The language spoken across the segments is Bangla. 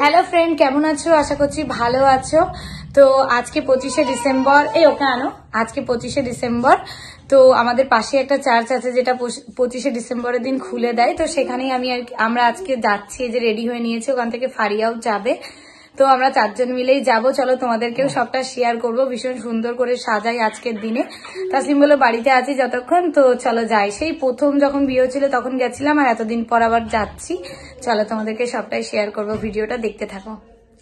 হ্যালো ফ্রেন্ড, কেমন আছো? আশা করছি ভালো আছো। তো আজকে 25শে ডিসেম্বর, ওকে আনো। আজকে 25শে ডিসেম্বর। তো আমাদের পাশে একটা চার্চ আছে যেটা 25শে ডিসেম্বরের দিন খুলে দেয়। তো সেখানেই আমরা আজকে যাচ্ছি, যে রেডি হয়ে নিয়েছি, ওখান থেকে ফারিয়াও যাবে। তো আমরা 4 জন মিলেই যাবো। চলো তোমাদেরকেও সবটা শেয়ার করবো। ভীষণ সুন্দর করে সাজাই আজকের দিনে। তাসলিম বললো বাড়িতে আছি যতক্ষণ, তো চলো যাই। সেই প্রথম যখন বিয়ে ছিল তখন গেছিলাম, আর এতদিন পর আবার যাচ্ছি। চলো তোমাদেরকে সবটাই শেয়ার করবো, ভিডিওটা দেখতে থাকো।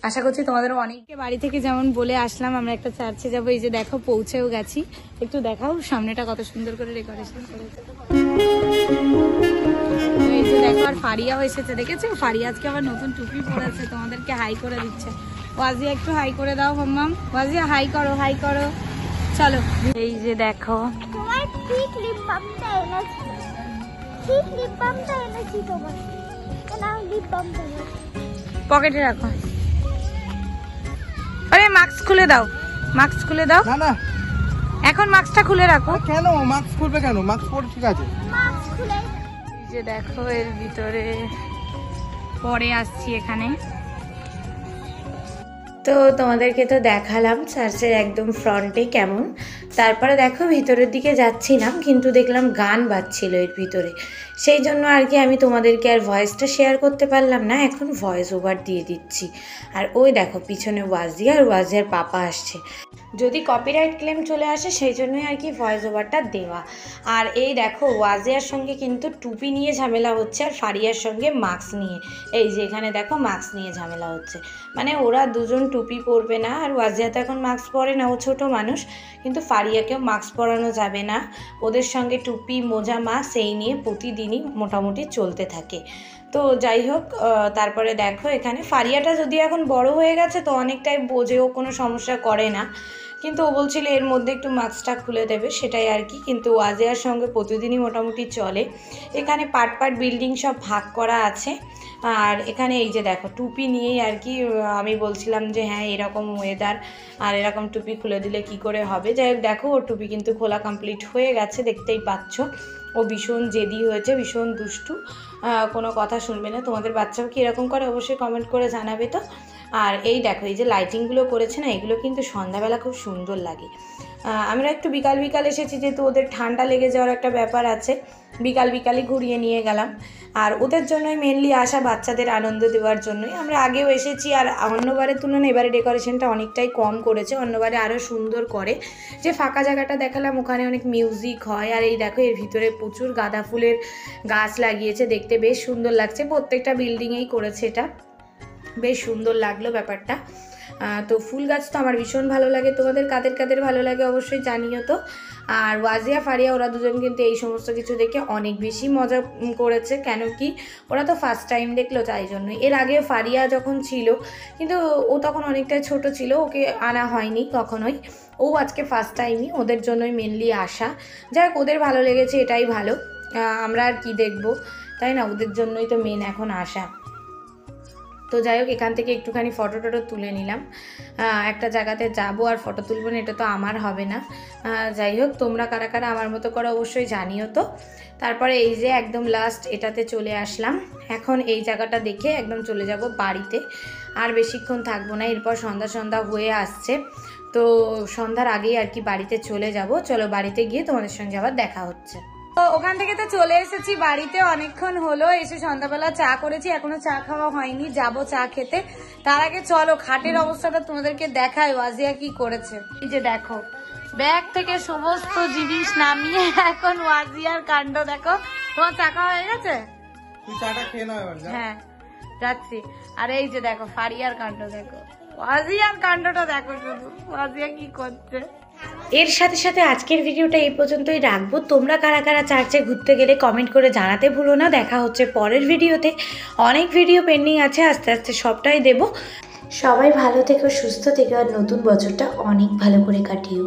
আশা করছি তোমাদের অনেককে বাড়ি থেকে যেমন বলে আসলাম আমরা একটা চার্চে যাবো। এই যে দেখো পৌঁছেও গেছি। একটু দেখাও সামনেটা কত সুন্দর করে ডেকোরেশন করেছে। এই যে দেখো, আর ফারিয়াও এসেছে, দেখেছো? ফারিয়া আজকে আবার নতুন টুপি পরেছে, তোমাদেরকে হাই করে দিচ্ছে। ওয়াজিয়া একটু হাই করে দাও মাম্মাম। ওয়াজিয়া হাই করো, হাই করো। চলো, এই যে দেখো তোমার ঠিক লিপ বামটা এনেছি, ঠিক লিপ বামটা এনেছি তোমার। কেন লিপ বাম দেবো? পকেটে রাখো। আরে মাস্ক খুলে দাও, মাস্ক খুলে দাও। না না, এখন মাস্কটা খুলে রাখো। কেন মাস্ক খুলবে কেন? মাস্ক পরে ঠিক আছে। মাস্ক খুলে এই যে দেখো এর ভিতরে, পরে আসছি এখানে। তো তোমাদেরকে তো দেখালাম চার্চের একদম ফ্রন্টে কেমন। তারপরে দেখো ভিতরের দিকে যাচ্ছিলাম, কিন্তু দেখলাম গান বাজছিল এর ভিতরে। সেই জন্য আর কি আমি তোমাদেরকে আর ভয়েসটা শেয়ার করতে পারলাম না, এখন ভয়েস ওভার দিয়ে দিচ্ছি। আর ওই দেখো পিছনে ওয়াজিয়া, আর ওয়াজিয়ার পাপা আসছে। যদি কপিরাইট ক্লেম চলে আসে সেই জন্যই আর কি ভয়েস ওভারটা দেওয়া। আর এই দেখো ওয়াজিয়ার সঙ্গে কিন্তু টুপি নিয়ে ঝামেলা হচ্ছে, আর ফারিয়ার সঙ্গে মাস্ক নিয়ে। এই যে এখানে দেখো মাস্ক নিয়ে ঝামেলা হচ্ছে, মানে ওরা দুজন টুপি পরবে না। আর ওয়াজিয়া তো এখন মাস্ক পরে না, ও ছোটো মানুষ, কিন্তু ফারিয়াকেও মাস্ক পরানো যাবে না। ওদের সঙ্গে টুপি, মোজা, মাস্ক এই নিয়ে প্রতিদিনই মোটামুটি চলতে থাকে। তো যাই হোক, তারপরে দেখো এখানে ফারিয়াটা যদি এখন বড় হয়ে গেছে তো অনেকটাই বোঝেও, কোনো সমস্যা করে না। কিন্তু ও বলছিল এর মধ্যে একটু মাস্কটা খুলে দেবে, সেটাই আর কি। কিন্তু ওয়াজিয়ার সঙ্গে প্রতিদিনই মোটামুটি চলে। এখানে পার্ট পার্ট বিল্ডিং সব ভাগ করা আছে। আর এখানে এই যে দেখো টুপি নিয়েই আর কি আমি বলছিলাম যে হ্যাঁ এরকম ওয়েদার, আর এরকম টুপি খুলে দিলে কি করে হবে। যাই হোক দেখো ওর টুপি কিন্তু খোলা কমপ্লিট হয়ে গেছে, দেখতেই পাচ্ছ। ও ভীষণ জেদি হয়েছে, ভীষণ দুষ্টু, কোনো কথা শুনবে না। তোমাদের বাচ্চাও কি এরকম করে অবশ্যই কমেন্ট করে জানাবে তো। আর এই দেখো এই যে লাইটিংগুলো করেছে না, এগুলো কিন্তু সন্ধ্যাবেলা খুব সুন্দর লাগে। আমরা একটু বিকাল বিকাল এসেছি, যেহেতু ওদের ঠান্ডা লেগে যাওয়ার একটা ব্যাপার আছে, বিকাল বিকালই ঘুরিয়ে নিয়ে গেলাম। আর ওদের জন্যই মেনলি আসা, বাচ্চাদের আনন্দ দেওয়ার জন্যই। আমরা আগেও এসেছি, আর অন্যবারের তুলনায় এবারে ডেকোরেশনটা অনেকটাই কম করেছে, অন্যবারে আরও সুন্দর করে। যে ফাঁকা জায়গাটা দেখালাম ওখানে অনেক মিউজিক হয়। আর এই দেখো এর ভিতরে প্রচুর গাঁদা ফুলের গাছ লাগিয়েছে, দেখতে বেশ সুন্দর লাগছে। প্রত্যেকটা বিল্ডিংয়েই করেছে এটা, বেশ সুন্দর লাগলো ব্যাপারটা। তো ফুল গাছ তো আমার ভীষণ ভালো লাগে, তোমাদের কাদের কাদের ভালো লাগে অবশ্যই জানিও তো। আর ওয়াজিয়া, ফারিয়া ওরা দুজন কিন্তু এই সমস্ত কিছু দেখে অনেক বেশি মজা করেছে। কেন কি ওরা তো ফার্স্ট টাইম দেখলো, তাই জন্যই। এর আগে ফারিয়া যখন ছিল, কিন্তু ও তখন অনেকটাই ছোট ছিল, ওকে আনা হয়নি কখনোই। ও আজকে ফার্স্ট টাইমই, ওদের জন্যই মেনলি আসা। যাই হোক ওদের ভালো লেগেছে, এটাই ভালো। আমরা আর কি দেখবো, তাই না? ওদের জন্যই তো মেন এখন আসা। তো যাই হোক এখান থেকে একটুখানি ফটো টটো তুলে নিলাম। একটা জায়গাতে যাব আর ফটো তুলব না, এটা তো আমার হবে না। যাই হোক তোমরা কারা কারা আমার মতো করে অবশ্যই জানিও তো। তারপরে এই যে একদম লাস্ট এটাতে চলে আসলাম। এখন এই জায়গাটা দেখে একদম চলে যাব বাড়িতে, আর বেশিক্ষণ থাকবো না। এরপর সন্ধ্যা সন্ধ্যা হয়ে আসছে, তো সন্ধ্যার আগেই আর কি বাড়িতে চলে যাব। চলো বাড়িতে গিয়ে তোমাদের সঙ্গে আবার দেখা হচ্ছে। তো ওখান থেকে তো চলে এসেছি বাড়িতে, অনেকক্ষণ হলো এসে সন্ধ্যাবেলা চা করেছি, এখনো চা খাওয়া হয়নি, যাব চা খেতে। তার আগে চলো খাটের অবস্থাটা তোমাদেরকে দেখাই ওয়াজিয়া কি করেছে। এই যে দেখো ব্যাগ থেকে সমস্ত জিনিস নামিয়ে এখন ওয়াজিয়ার কাণ্ড দেখো। তোমার চা খাওয়া হয়ে গেছে? তুই চাটা খেয়ে নাও এবার। হ্যাঁ যাচ্ছি। আর এই যে দেখো ফারিয়ার কাণ্ড দেখো, ওয়াজিয়ার কাণ্ডটা দেখো শুধু, ওয়াজিয়া কি করছে। এর সাথে সাথে আজকের ভিডিওটা এই পর্যন্তই রাখবো। তোমরা কারা কারা চার্চে ঘুরতে গেলে কমেন্ট করে জানাতে ভুলো না। দেখা হচ্ছে পরের ভিডিওতে, অনেক ভিডিও পেন্ডিং আছে, আস্তে আস্তে সবটাই দেব। সবাই ভালো থেকো, সুস্থ থেকো, আর নতুন বছরটা অনেক ভালো করে কাটিও।